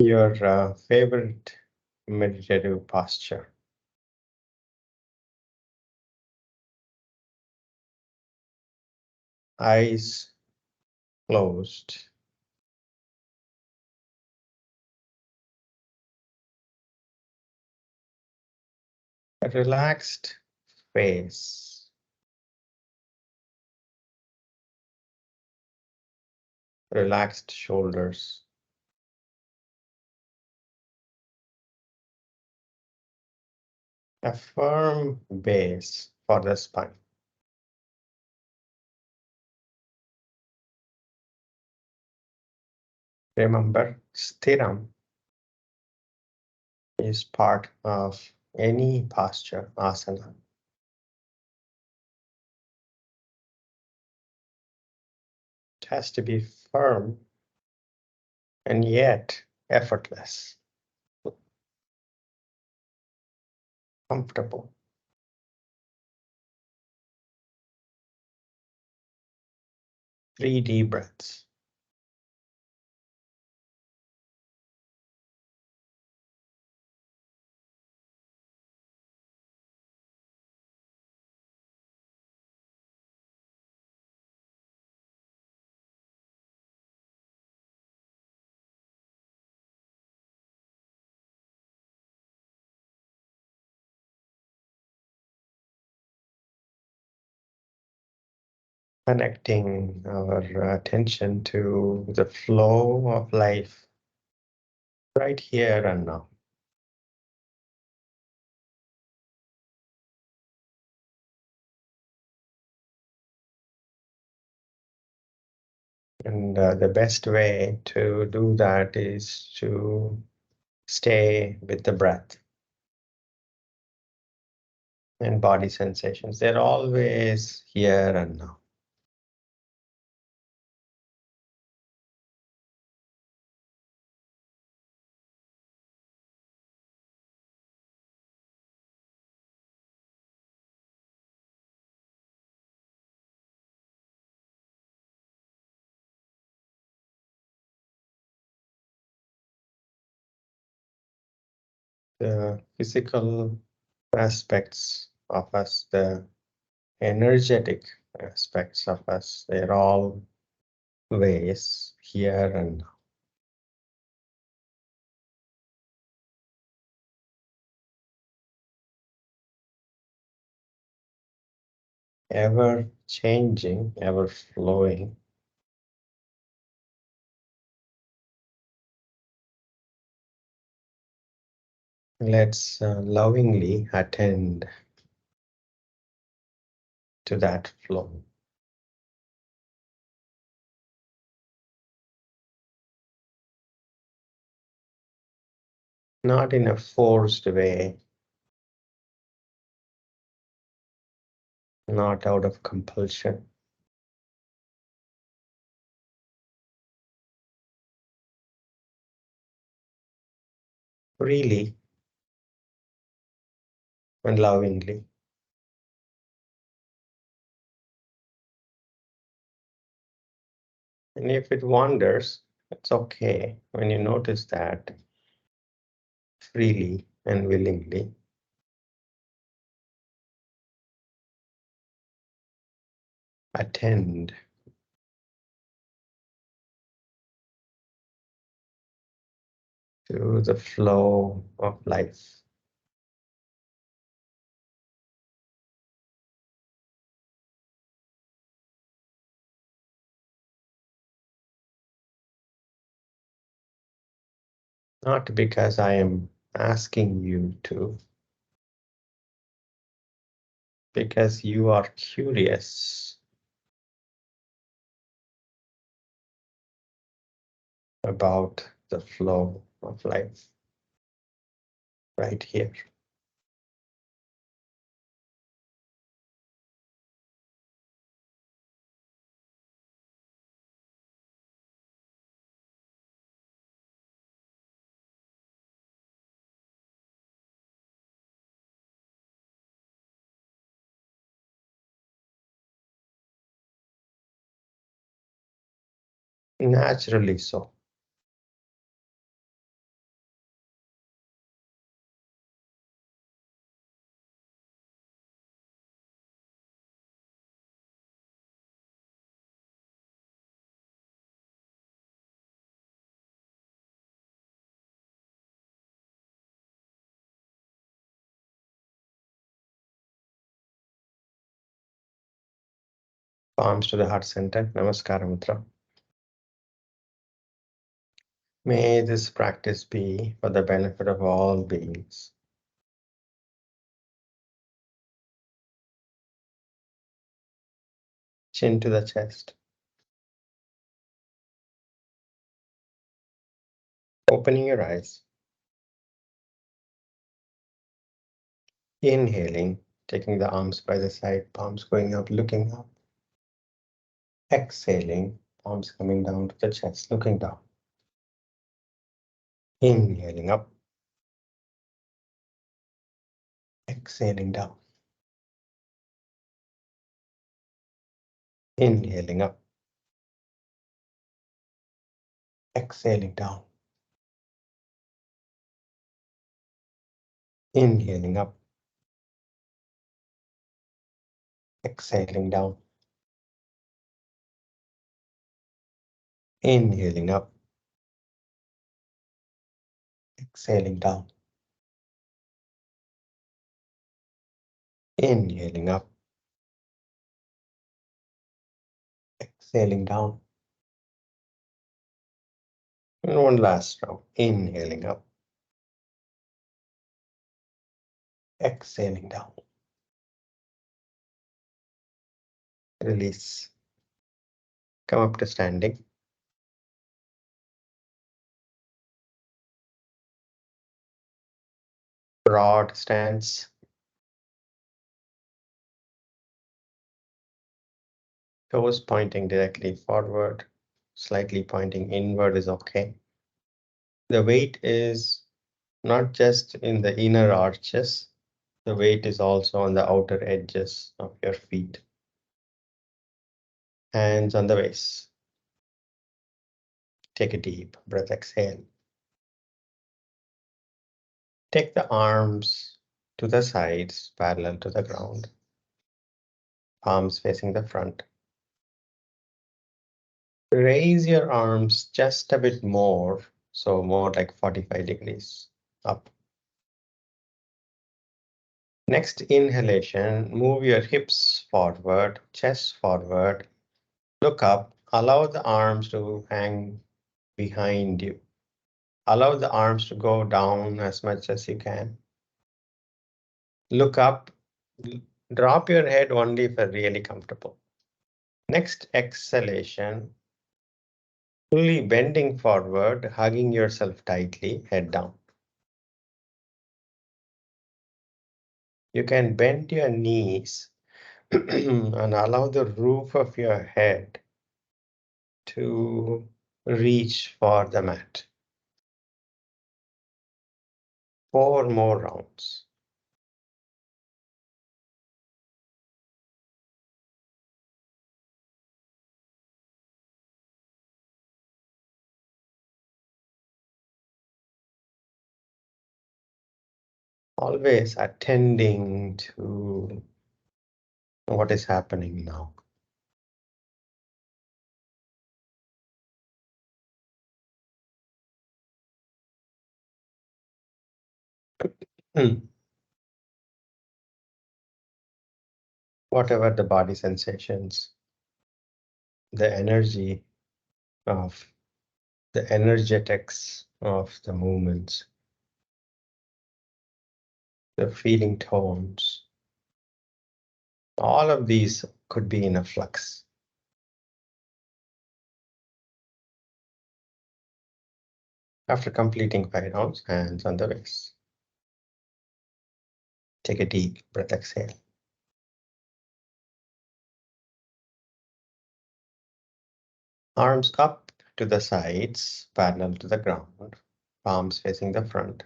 Your favorite meditative posture. Eyes closed. A relaxed face. Relaxed shoulders. A firm base for the spine. Remember, sthiram is part of any posture, asana. It has to be firm and yet effortless, comfortable. 3 deep breaths. Connecting our attention to the flow of life right here and now. And the best way to do that is to stay with the breath and body sensations. They're always here and now. The physical aspects of us, the energetic aspects of us, they're all ways here and now. Ever changing, ever flowing. Let's lovingly attend to that flow. Not in a forced way, not out of compulsion. Really and lovingly. And if it wanders, it's okay. When you notice that, freely and willingly, attend to the flow of life. Not because I am asking you to, because you are curious about the flow of life right here. Naturally so. Palms to the heart center. Namaskara Mudra. May this practice be for the benefit of all beings. Chin to the chest. Opening your eyes. Inhaling, taking the arms by the side, palms going up, looking up. Exhaling, palms coming down to the chest, looking down. Inhaling up. Exhaling down. Inhaling up. Exhaling down. Inhaling up. Exhaling down. Inhaling up. Exhaling down. Inhaling up. Exhaling down. And one last round. Inhaling up. Exhaling down. Release. Come up to standing. Broad stance. Toes pointing directly forward. Slightly pointing inward is okay. The weight is not just in the inner arches. The weight is also on the outer edges of your feet. Hands on the waist. Take a deep breath, exhale. Take the arms to the sides, parallel to the ground. Palms facing the front. Raise your arms just a bit more, so more like 45 degrees up. Next inhalation, move your hips forward, chest forward, look up, allow the arms to hang behind you. Allow the arms to go down as much as you can. Look up, drop your head only if you're really comfortable. Next exhalation, fully bending forward, hugging yourself tightly, head down. You can bend your knees and allow the roof of your head to reach for the mat. 4 more rounds. Always attending to what is happening now. Whatever the body sensations, the energy of the energetics of the movements, the feeling tones, all of these could be in a flux. After completing 5 rounds, hands on the waist. Take a deep breath, exhale. Arms up to the sides, parallel to the ground, palms facing the front.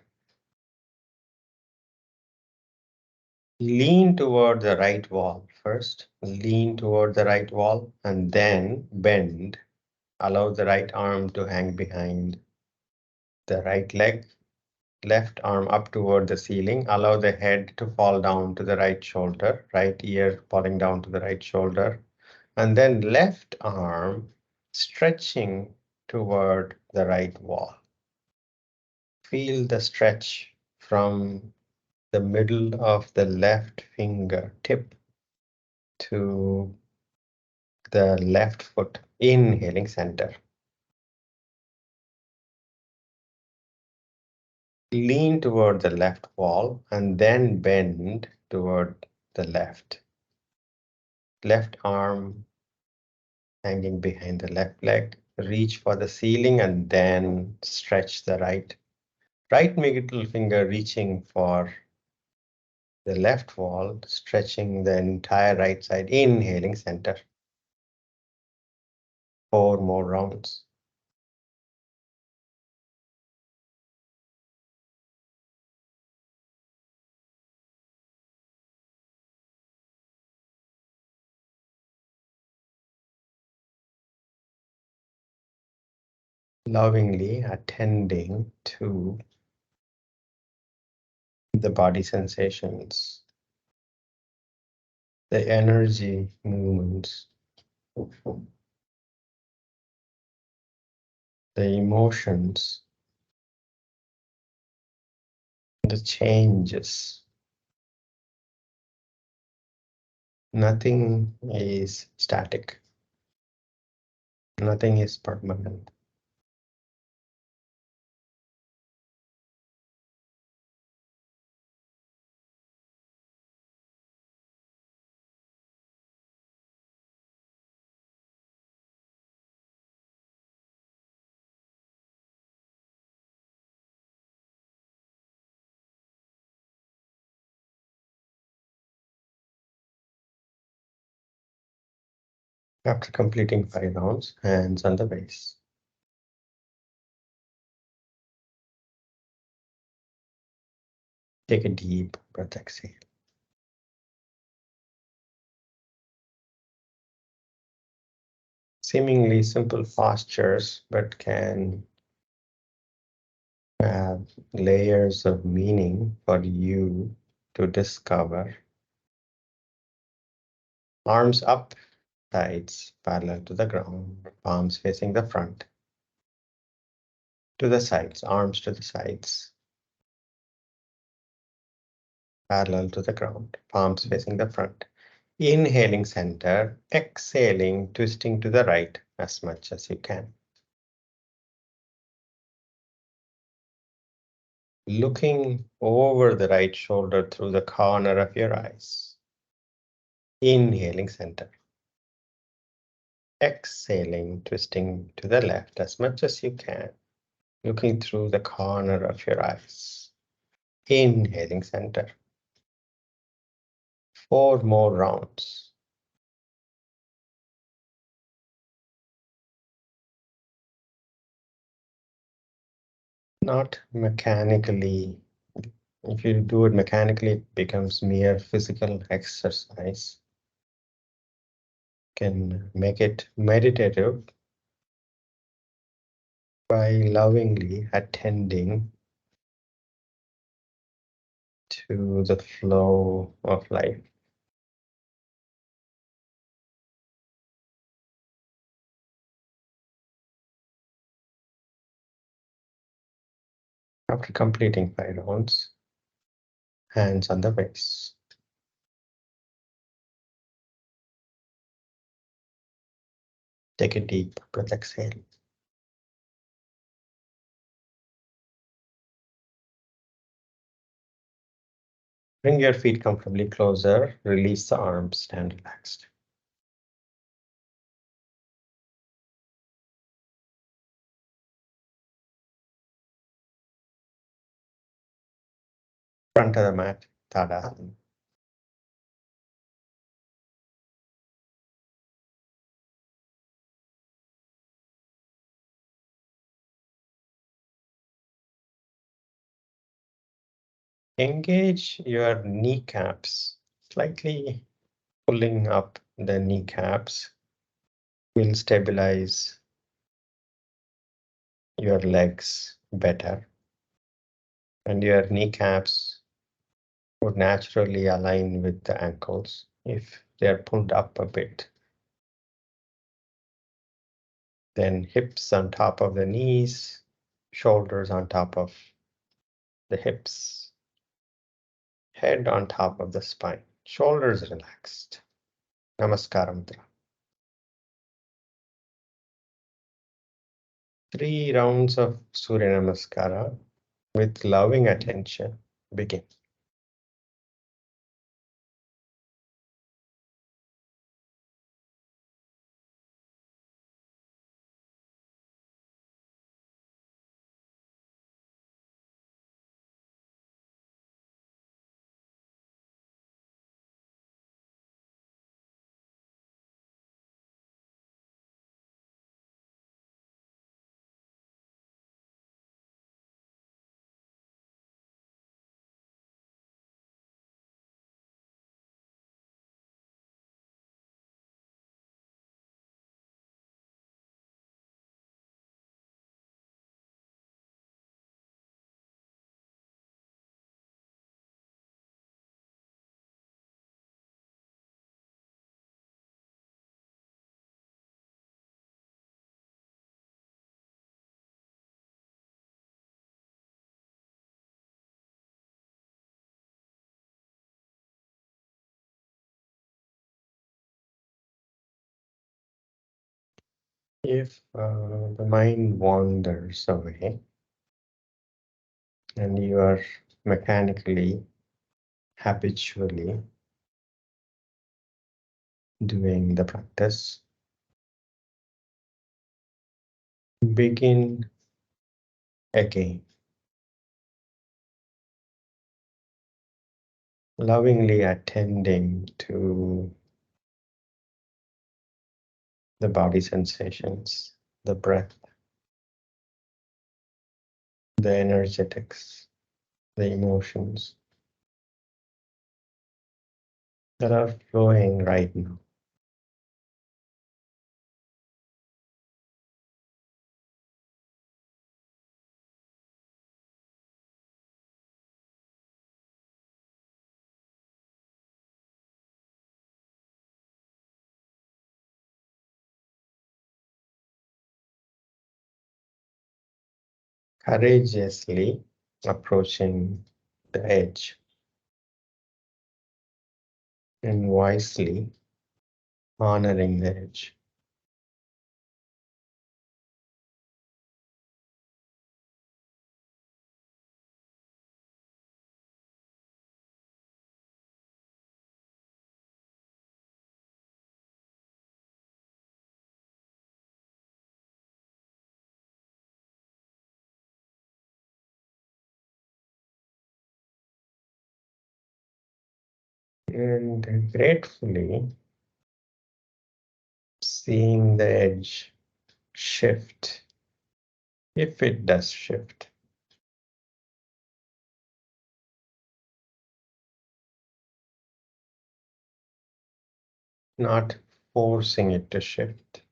Lean toward the right wall first. Lean toward the right wall and then bend. Allow the right arm to hang behind the right leg. Left arm up toward the ceiling. Allow the head to fall down to the right shoulder. Right ear falling down to the right shoulder. And then left arm stretching toward the right wall. Feel the stretch from the middle of the left finger tip to the left foot, inhaling center. Lean toward the left wall and then bend toward the left. Left arm hanging behind the left leg. Reach for the ceiling and then stretch the right middle finger reaching for the left wall, stretching the entire right side, inhaling center. 4 more rounds. Lovingly attending to the body sensations, the energy movements, the emotions, the changes. Nothing is static. Nothing is permanent. After completing 5 rounds, hands on the waist. Take a deep breath, exhale. Seemingly simple postures, but can have layers of meaning for you to discover. Arms up, sides parallel to the ground, palms facing the front. To the sides, arms to the sides, parallel to the ground, palms facing the front. Inhaling center, exhaling, twisting to the right as much as you can. Looking over the right shoulder through the corner of your eyes. Inhaling center. Exhaling, twisting to the left as much as you can. Looking through the corner of your eyes. Inhaling center. 4 more rounds. Not mechanically. If you do it mechanically, it becomes mere physical exercise. Can make it meditative by lovingly attending to the flow of life. After completing 5 rounds, hands on the waist. Take a deep breath, exhale. Bring your feet comfortably closer, release the arms, stand relaxed. Front of the mat, Tadasana. Engage your kneecaps, slightly pulling up the kneecaps will stabilize your legs better, and your kneecaps would naturally align with the ankles if they're pulled up a bit. Then hips on top of the knees, shoulders on top of the hips, head on top of the spine, shoulders relaxed. Namaskar Mudra. 3 rounds of Surya Namaskara with loving attention. Begin. If the mind wanders away and you are mechanically, habitually doing the practice, begin again, lovingly attending to the body sensations, the breath, the energetics, the emotions that are flowing right now. Courageously approaching the edge and wisely honoring the edge. And gratefully seeing the edge shift, if it does shift. Not forcing it to shift.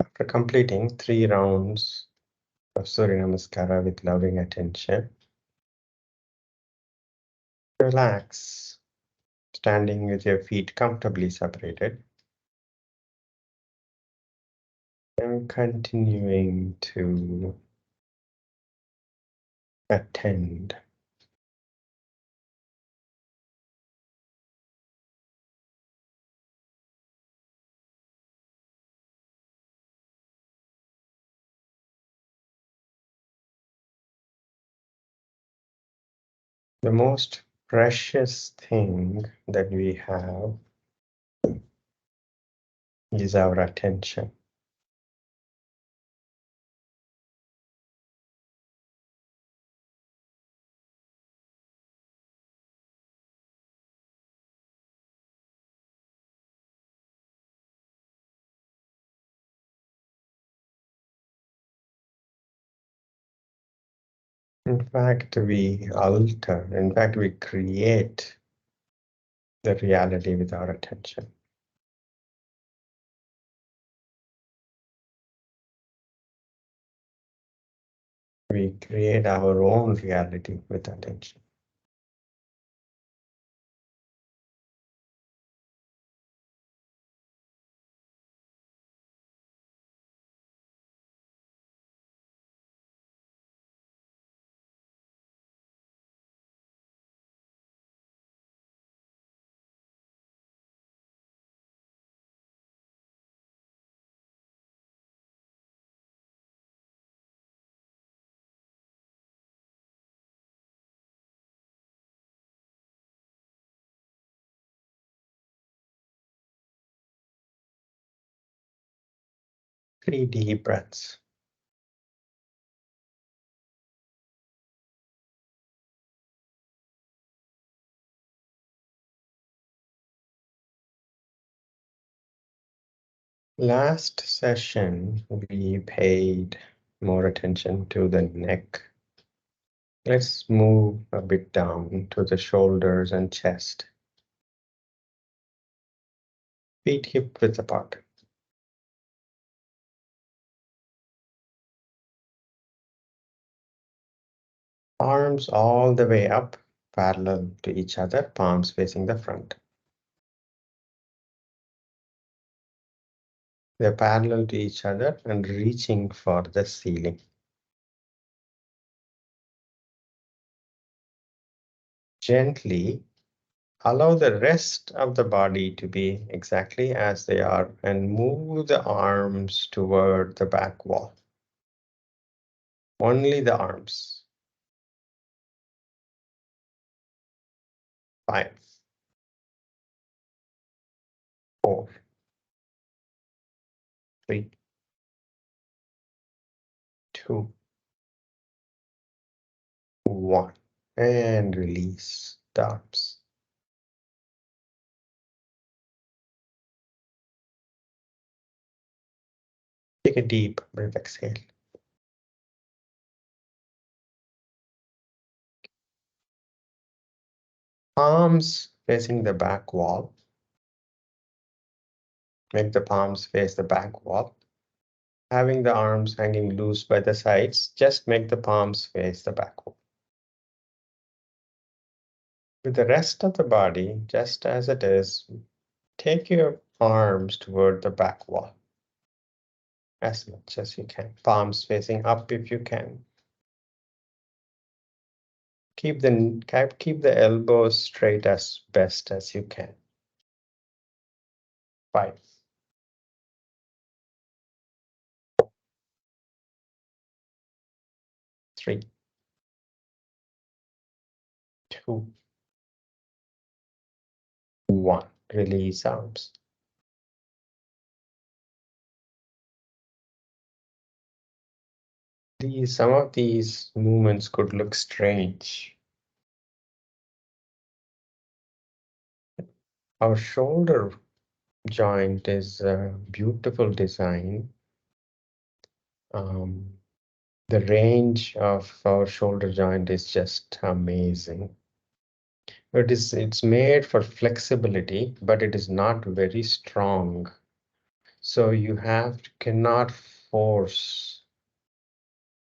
After completing 3 rounds of Surya Namaskara with loving attention, relax, standing with your feet comfortably separated, and continuing to attend. The most precious thing that we have is our attention. In fact, we create the reality with our attention. We create our own reality with attention. Three deep breaths. Last session, we paid more attention to the neck. Let's move a bit down to the shoulders and chest. Feet hip width apart. Arms all the way up, parallel to each other, palms facing the front. They're parallel to each other and reaching for the ceiling. Gently allow the rest of the body to be exactly as they are and move the arms toward the back wall. Only the arms. 5, 4, 3, 2, 1. And release the arms. Take a deep breath, exhale. Palms facing the back wall. Make the palms face the back wall. Having the arms hanging loose by the sides, just make the palms face the back wall. With the rest of the body, just as it is, take your arms toward the back wall as much as you can. Palms facing up if you can. Keep the elbows straight as best as you can. 5, 3, 2, 1. Release arms. Some of these movements could look strange. Our shoulder joint is a beautiful design. The range of our shoulder joint is just amazing. It's made for flexibility, but it is not very strong. So you cannot force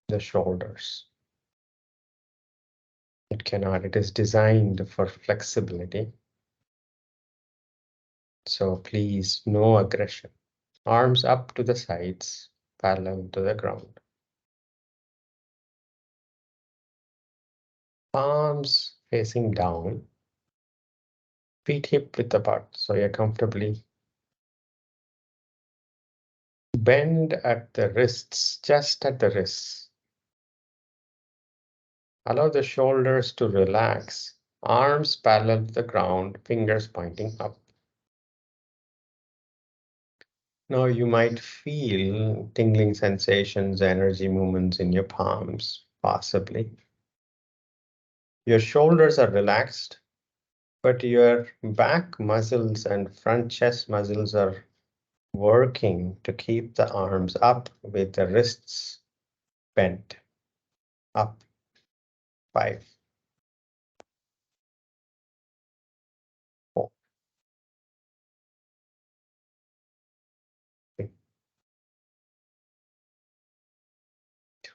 the shoulders. It cannot. It is designed for flexibility. So please, no aggression. Arms up to the sides, parallel to the ground. Palms facing down. Feet hip width apart, so you're comfortably. Bend at the wrists, just at the wrists. Allow the shoulders to relax. Arms parallel to the ground, fingers pointing up. Now you might feel tingling sensations, energy movements in your palms, possibly. Your shoulders are relaxed, but your back muscles and front chest muscles are working to keep the arms up with the wrists bent up. 5, 4,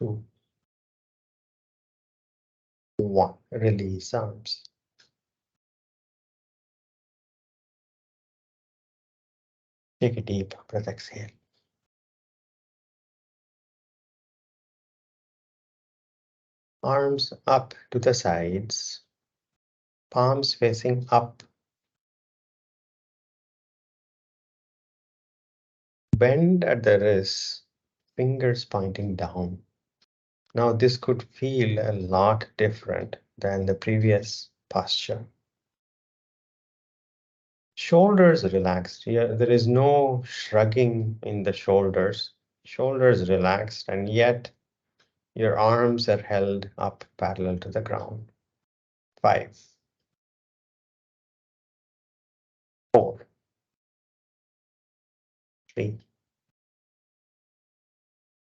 2, 1. Release arms. Take a deep breath, exhale. Arms up to the sides, palms facing up. Bend at the wrists, fingers pointing down. Now this could feel a lot different than the previous posture. Shoulders relaxed. Here, there is no shrugging in the shoulders. Shoulders relaxed, and yet your arms are held up parallel to the ground. 5, 4, 3,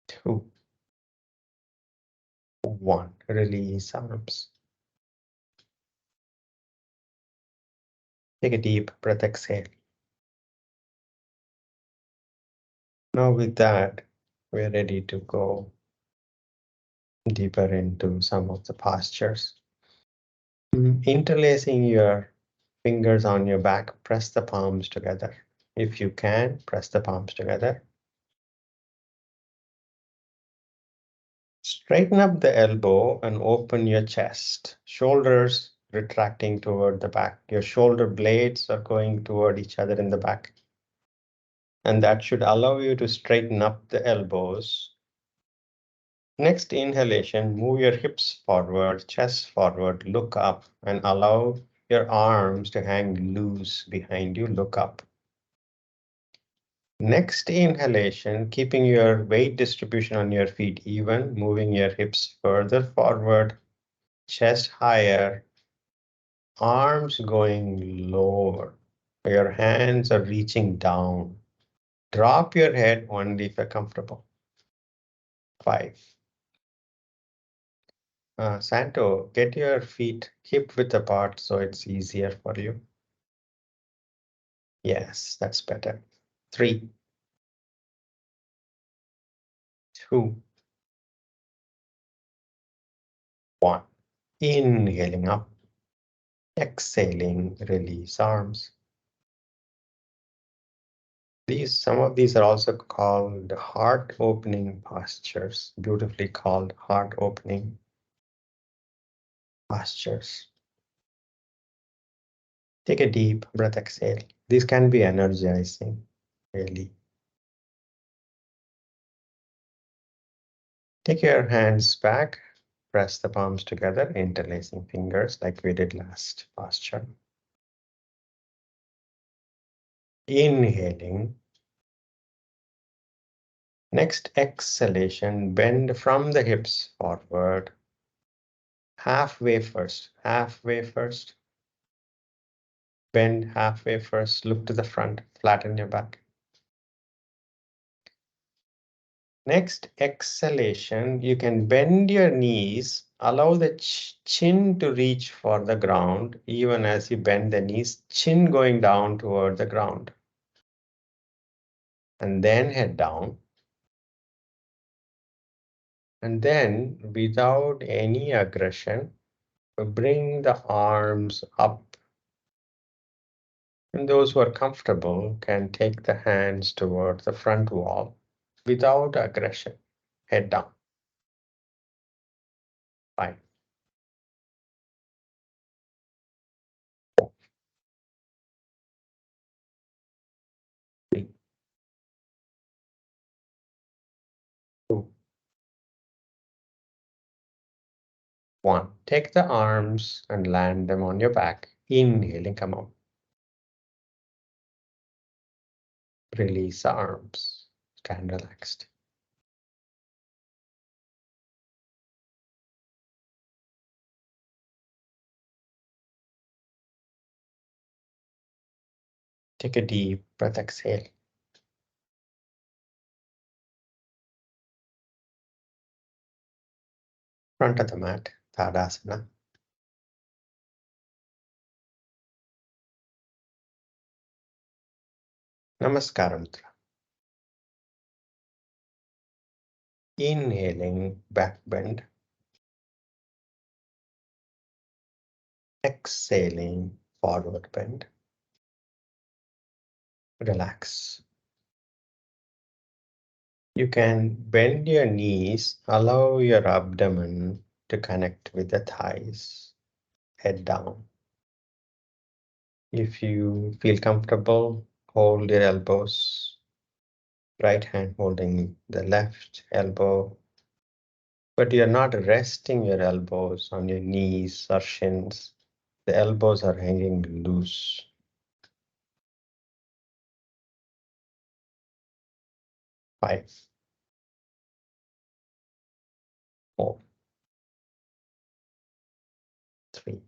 2, 1. Release arms. Take a deep breath, exhale. Now with that, we're ready to go deeper into some of the postures. Interlacing your fingers on your back, press the palms together. If you can, press the palms together. Straighten up the elbow and open your chest. Shoulders retracting toward the back. Your shoulder blades are going toward each other in the back. And that should allow you to straighten up the elbows. Next inhalation, move your hips forward, chest forward, look up, and allow your arms to hang loose behind you, look up. Next inhalation, keeping your weight distribution on your feet even, moving your hips further forward, chest higher, arms going lower. Your hands are reaching down. Drop your head only if you're comfortable. 5. Santo, get your feet hip width apart so it's easier for you. Yes, that's better. 3, 2, 1. Inhaling up, exhaling, release arms. Some of these are also called heart opening postures, beautifully called heart opening postures. Take a deep breath, exhale. These can be energizing, really. Take your hands back, press the palms together, interlacing fingers like we did last posture. Inhaling. Next exhalation, bend from the hips forward. Halfway first, halfway first. Bend halfway first, look to the front, flatten your back. Next exhalation, you can bend your knees, allow the chin to reach for the ground, even as you bend the knees, chin going down toward the ground. And then head down. And then, without any aggression, bring the arms up. And those who are comfortable can take the hands toward the front wall without aggression. Head down. 5, 4, 3, 2, 1. Take the arms and land them on your back. Inhaling, come up. Release the arms. Stand relaxed. Take a deep breath, exhale. Front of the mat, Tadasana. Namaskaram. Inhaling, back bend. Exhaling, forward bend. Relax. You can bend your knees, allow your abdomen to connect with the thighs, head down. If you feel comfortable, hold your elbows, right hand holding the left elbow, but you're not resting your elbows on your knees or shins. The elbows are hanging loose. 5, 4, 3,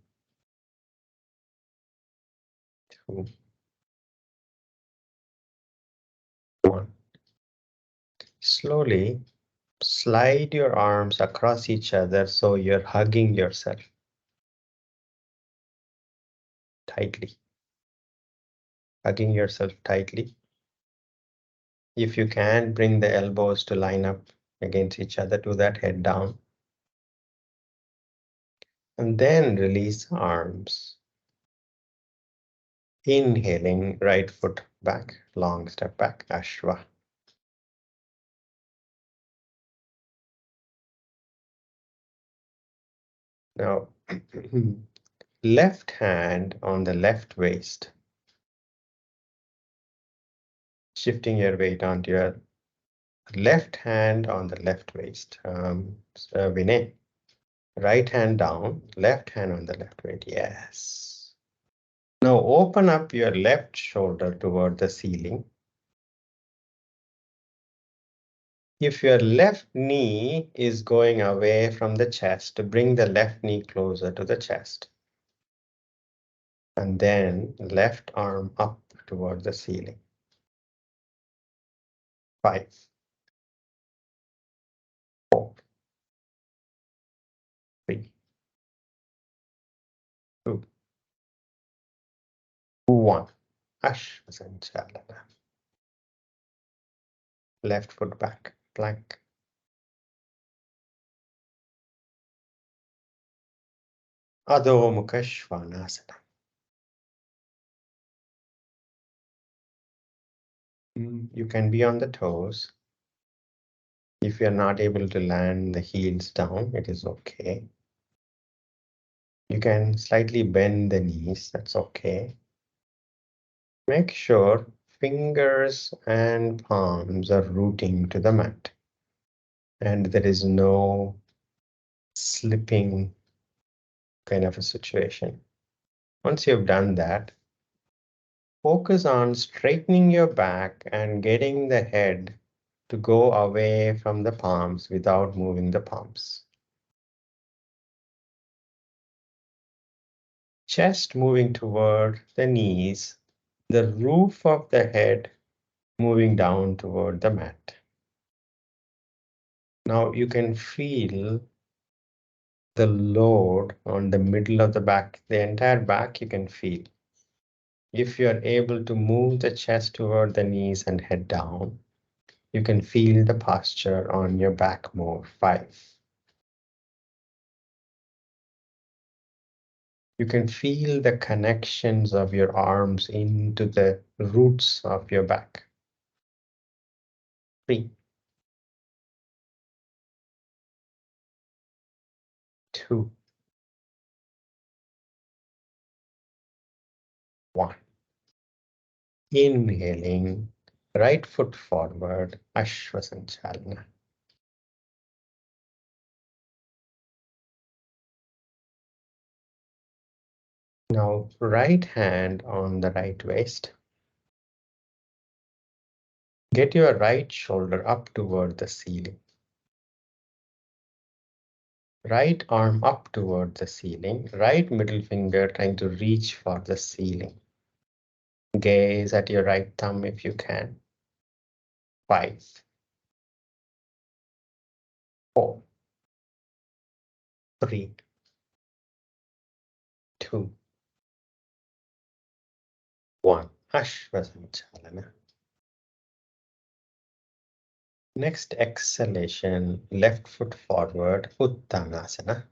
2, 1. Slowly slide your arms across each other so you're hugging yourself tightly. Hugging yourself tightly. If you can, bring the elbows to line up against each other, do that, head down. And then release arms. Inhaling, right foot back, long step back, Ashwa. Now, left hand on the left waist. Shifting your weight onto your left hand on the left waist. Vinay. Right hand down, left hand on the left waist. Yes. Now open up your left shoulder toward the ceiling. If your left knee is going away from the chest, bring the left knee closer to the chest. And then left arm up toward the ceiling. 5, 4, 3, 2, 1. Ashvasanchalana. Left foot back, plank. Adho Mukha Svanasana. You can be on the toes. If you're not able to land the heels down, it is okay. You can slightly bend the knees, that's okay. Make sure fingers and palms are rooting to the mat. And there is no slipping kind of a situation. Once you've done that, focus on straightening your back and getting the head to go away from the palms without moving the palms. Chest moving toward the knees, the roof of the head moving down toward the mat. Now you can feel the load on the middle of the back, the entire back you can feel. If you're able to move the chest toward the knees and head down, you can feel the posture on your back more. 5. You can feel the connections of your arms into the roots of your back. 3, 2, 1. Inhaling, right foot forward, Ashvasanchalana. Now, right hand on the right waist. Get your right shoulder up toward the ceiling. Right arm up toward the ceiling. Right middle finger trying to reach for the ceiling. Gaze at your right thumb if you can. 5, 4, 3, 2, 1. Ashvasanchalana. Next exhalation, left foot forward, Uttanasana.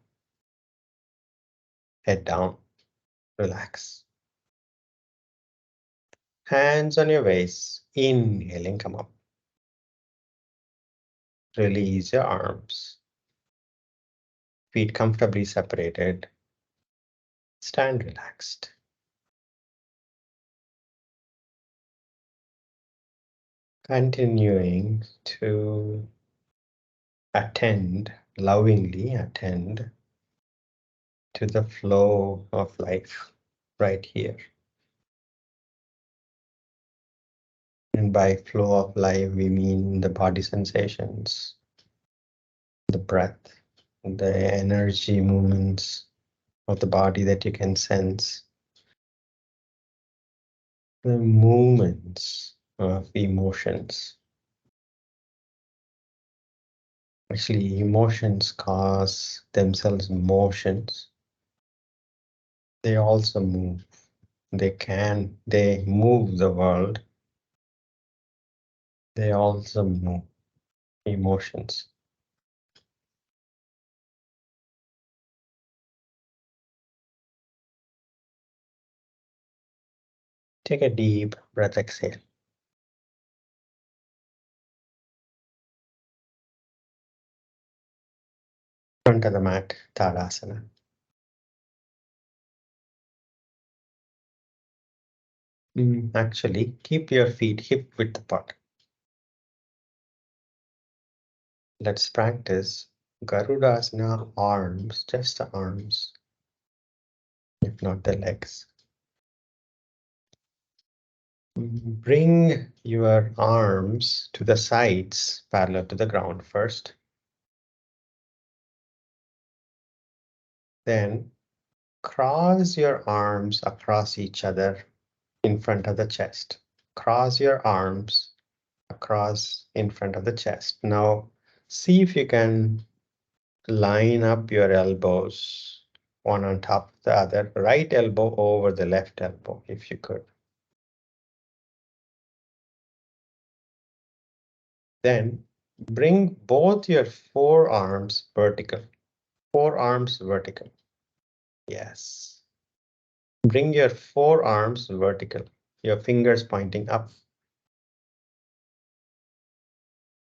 Head down, relax. Hands on your waist, inhaling, come up. Release your arms. Feet comfortably separated. Stand relaxed. Continuing to lovingly attend to the flow of life right here. And by flow of life, we mean the body sensations, the breath, the energy movements of the body that you can sense, the movements of emotions. Actually, emotions cause themselves motions. They also move. They move the world. They also move emotions. Take a deep breath, exhale. Front of the mat, Tadasana. Actually, keep your feet hip width apart. Let's practice Garudasana arms, just the arms, if not the legs. Bring your arms to the sides, parallel to the ground first. Then cross your arms across each other in front of the chest. Cross your arms across in front of the chest. Now, see if you can line up your elbows, one on top of the other, right elbow over the left elbow, if you could. Then bring both your forearms vertical. Forearms vertical. Yes. Bring your forearms vertical. Your fingers pointing up.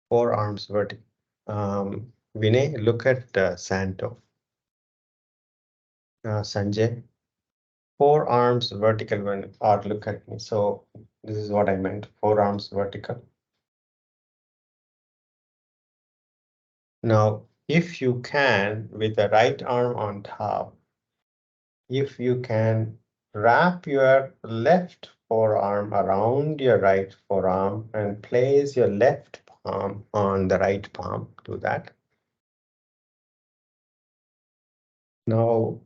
Forearms vertical. Vinay, look at Santo. Sanjay, forearms vertical when, or look at me. So this is what I meant, forearms vertical. Now, if you can, with the right arm on top, if you can wrap your left forearm around your right forearm and place your left palm on the right palm, do that. Now,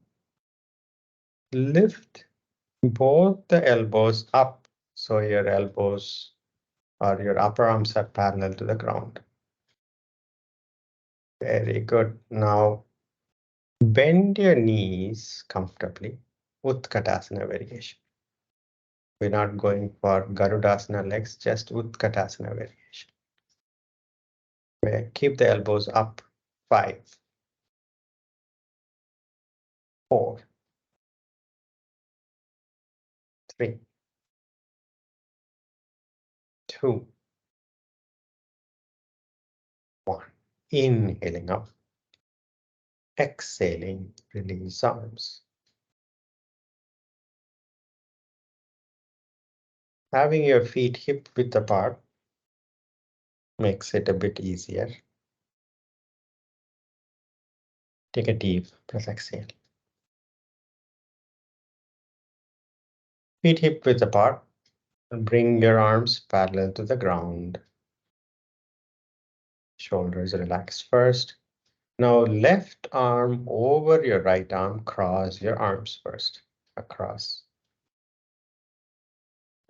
lift both the elbows up so your elbows or your upper arms are parallel to the ground. Very good. Now, bend your knees comfortably. Utkatasana variation. We're not going for Garudasana legs, just Utkatasana variation. Where keep the elbows up. 5, 4, 3, 2, 1. Inhaling up. Exhaling, release arms. Having your feet hip width apart makes it a bit easier. Take a deep breath, exhale. Feet hip width apart. And bring your arms parallel to the ground. Shoulders relaxed first. Now left arm over your right arm. Cross your arms first. Across.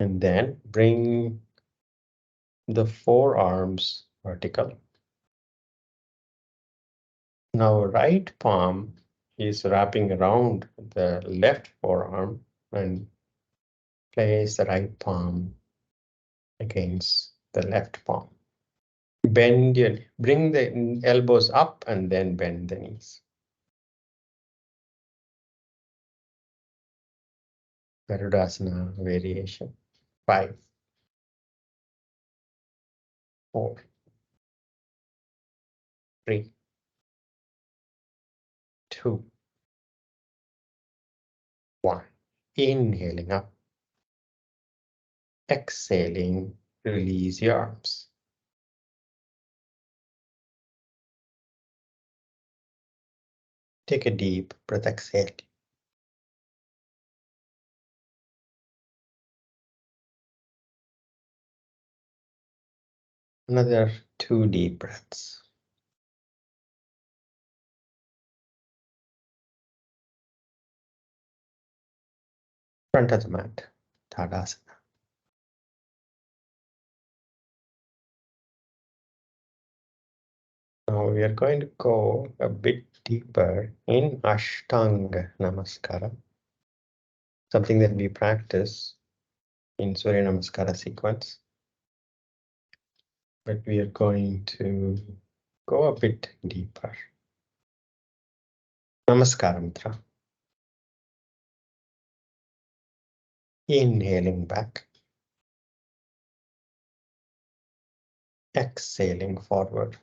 And then bring the forearms vertical. Now right palm is wrapping around the left forearm and place the right palm against the left palm. Bring the elbows up and then bend the knees. Garudasana variation. 5, 4, 3, 2, 1. Inhaling up. Exhaling, release your arms. Take a deep breath, exhale. Another 2 deep breaths. Front of the mat, Tadasana. Now we are going to go a bit deeper in Ashtanga Namaskara, something that we practice in Surya Namaskara sequence. But we are going to go a bit deeper. Namaskara Mudra. Inhaling back. Exhaling forward.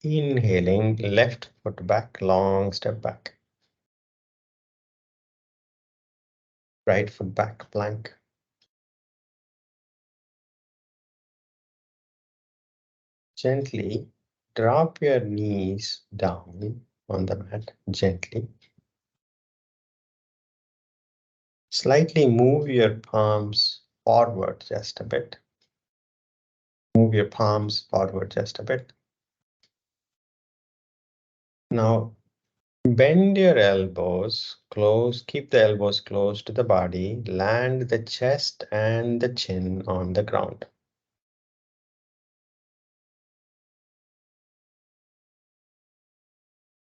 Inhaling, left foot back, long step back. Right foot back, plank. Gently drop your knees down on the mat, gently. Slightly move your palms forward just a bit. Move your palms forward just a bit. Now, bend your elbows close, keep the elbows close to the body, land the chest and the chin on the ground.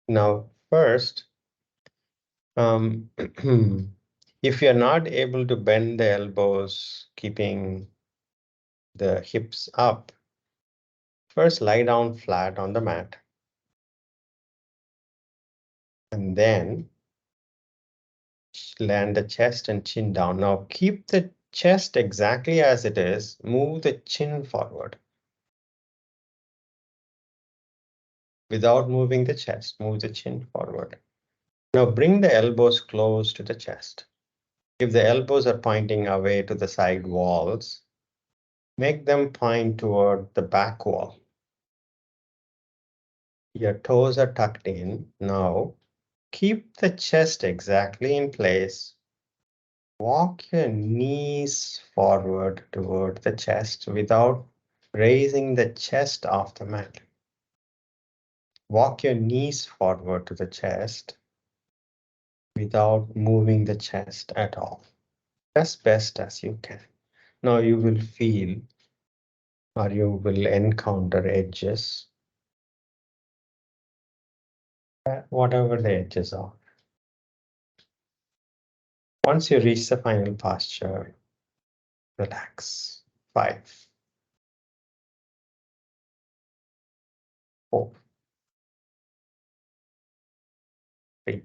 Now, first, if you're not able to bend the elbows, keeping the hips up, first lie down flat on the mat. And then land the chest and chin down. Now keep the chest exactly as it is. Move the chin forward. Without moving the chest, move the chin forward. Now bring the elbows close to the chest. If the elbows are pointing away to the side walls, make them point toward the back wall. Your toes are tucked in. Now keep the chest exactly in place. Walk your knees forward toward the chest without raising the chest off the mat. Walk your knees forward to the chest without moving the chest at all, as best as you can. Now you will feel or you will encounter edges, whatever the edges are. Once you reach the final posture, relax. 5, 4, 3,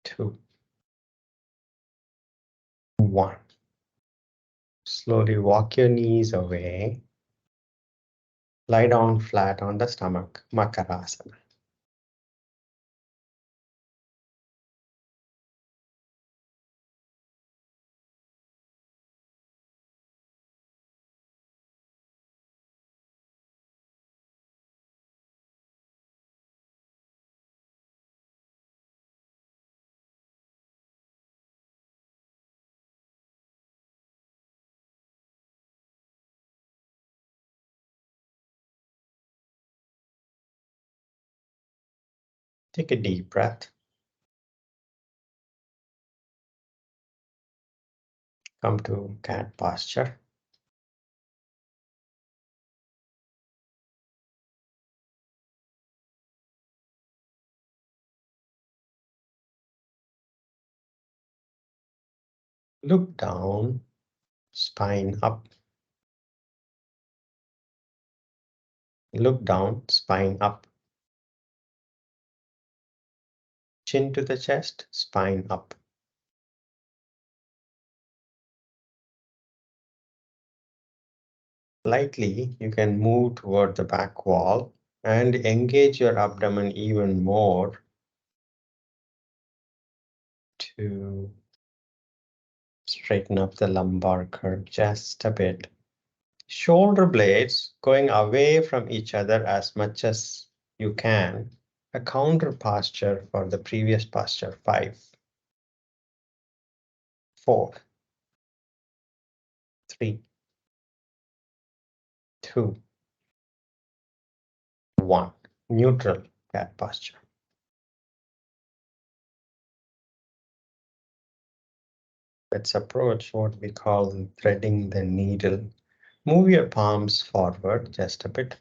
2, 1. Slowly walk your knees away. Lie down flat on the stomach, Makarasana. Take a deep breath. Come to cat posture. Look down, spine up. Look down, spine up. Chin to the chest, spine up. Lightly, you can move toward the back wall and engage your abdomen even more to straighten up the lumbar curve just a bit. Shoulder blades going away from each other as much as you can. A counter posture for the previous posture. 5, 4, 3, 2, 1. Neutral cat posture. Let's approach what we call threading the needle. Move your palms forward just a bit.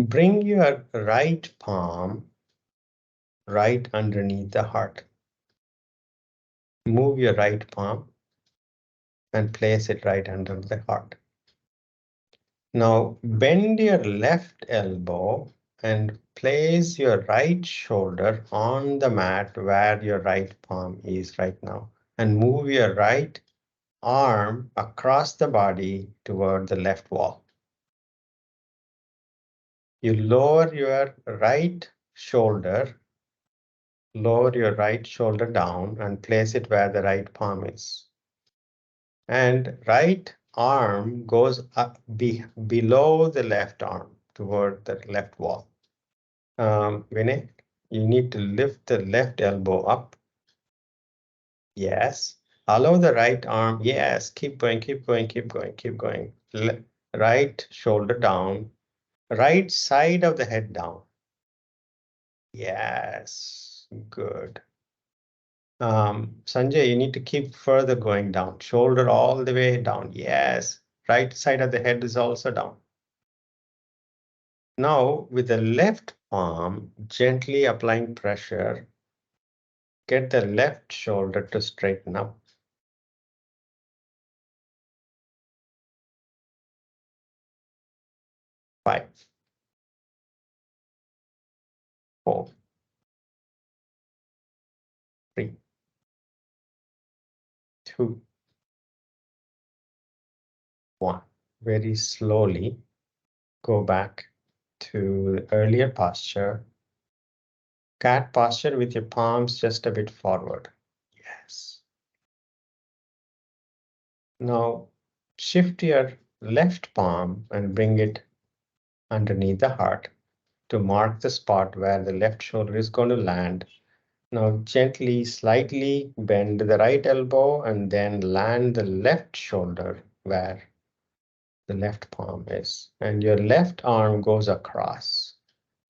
Bring your right palm right underneath the heart. Move your right palm and place it right under the heart. Now bend your left elbow and place your right shoulder on the mat where your right palm is right now, and move your right arm across the body toward the left wall. You lower your right shoulder down and place it where the right palm is. And right arm goes up below the left arm toward the left wall. Vinay, you need to lift the left elbow up. Yes. Allow the right arm. Yes. Keep going, keep going, keep going, keep going. Right shoulder down. Right side of the head down. Yes. Good. Sanjay, you need to keep further going down. Shoulder all the way down. Yes. Right side of the head is also down. Now, with the left palm, gently applying pressure, get the left shoulder to straighten up. 5, 4, 3, 2, 1. Very slowly go back to the earlier posture. Cat posture with your palms just a bit forward. Yes. Now shift your left palm and bring it underneath the heart to mark the spot where the left shoulder is going to land. Now gently, slightly bend the right elbow and then land the left shoulder where the left palm is. And your left arm goes across.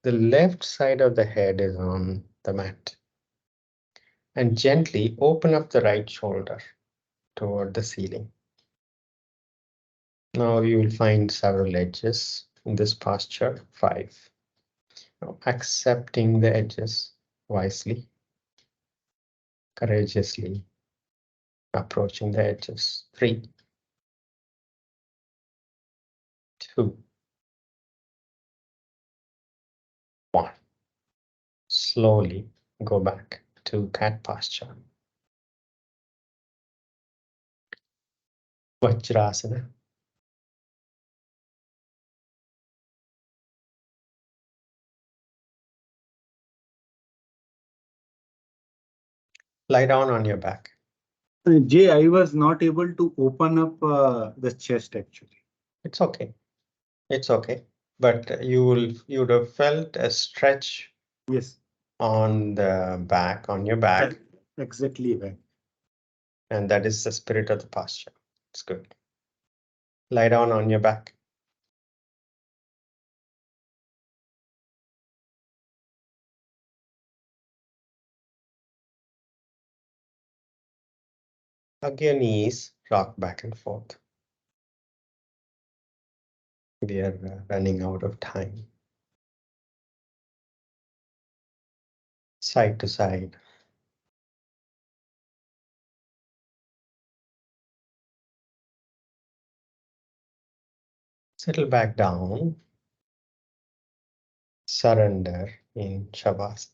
The left side of the head is on the mat. And gently open up the right shoulder toward the ceiling. Now you will find several edges in this posture. 5. Now accepting the edges wisely, courageously approaching the edges. 3, 2, 1. Slowly go back to cat posture. Vajrasana. Lie down on your back. Jay, I was not able to open up the chest actually. It's okay. It's okay. But you would have felt a stretch. Yes. On the back, on your back. Exactly right. And that is the spirit of the posture. It's good. Lie down on your back. Hug your knees, rock back and forth. We are running out of time. side to side. Settle back down, surrender in Shavasana.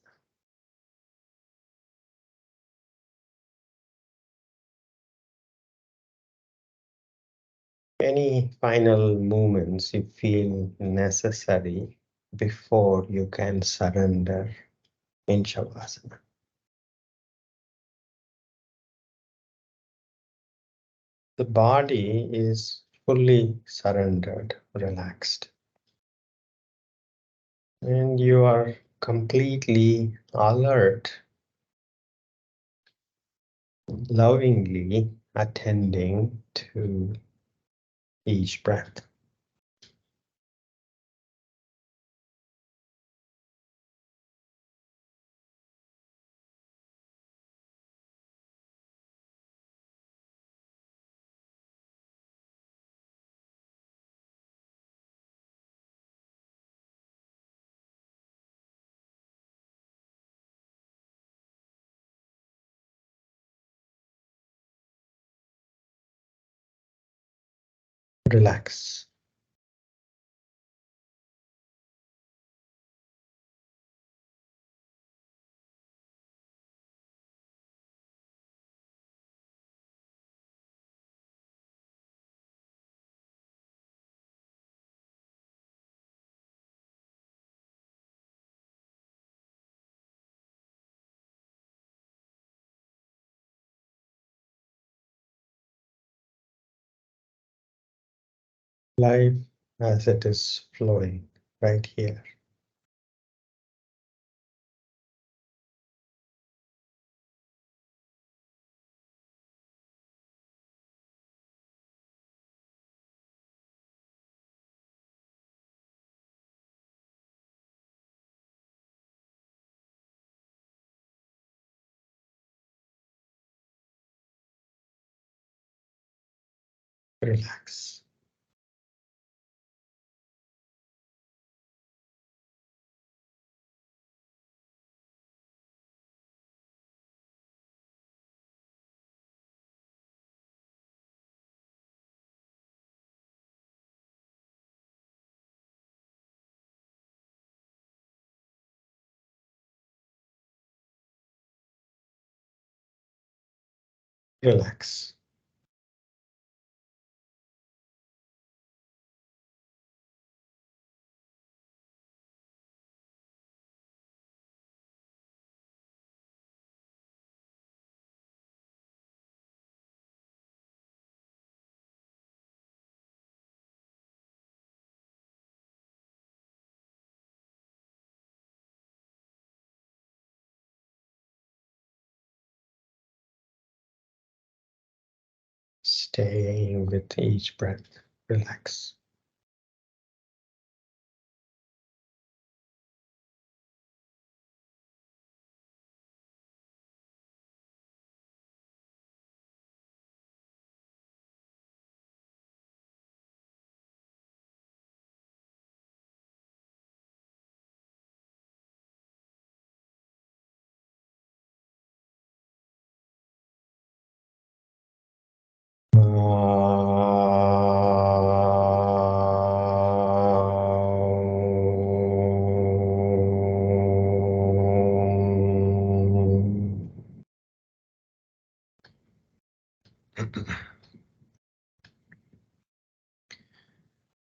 Any final movements you feel necessary before you can surrender in Shavasana. The body is fully surrendered, relaxed, and you are completely alert, lovingly attending to each breath. Relax. Life as it is flowing right here. Relax. Relax. Staying with each breath. Relax.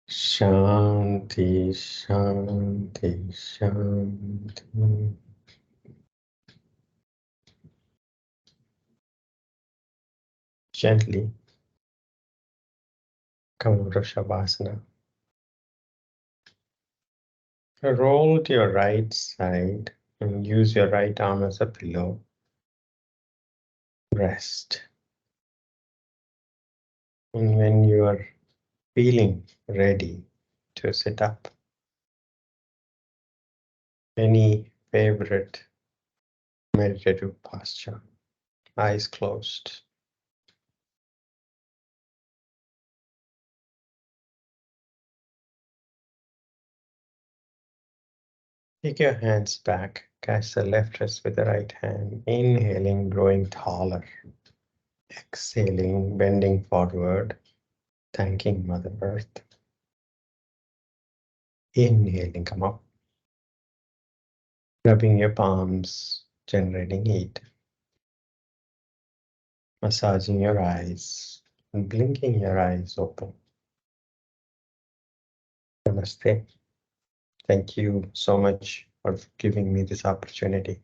Shanti, Shanti, Shanti. Gently come out of Shavasana. Roll to your right side and use your right arm as a pillow. Rest. And when you are feeling ready to sit up, any favorite meditative posture, eyes closed. Take your hands back. Catch the left wrist with the right hand. Inhaling, growing taller. Exhaling, bending forward. Thanking Mother Earth. Inhaling, come up. Rubbing your palms, generating heat. Massaging your eyes. And blinking your eyes open. Namaste. Thank you so much for giving me this opportunity.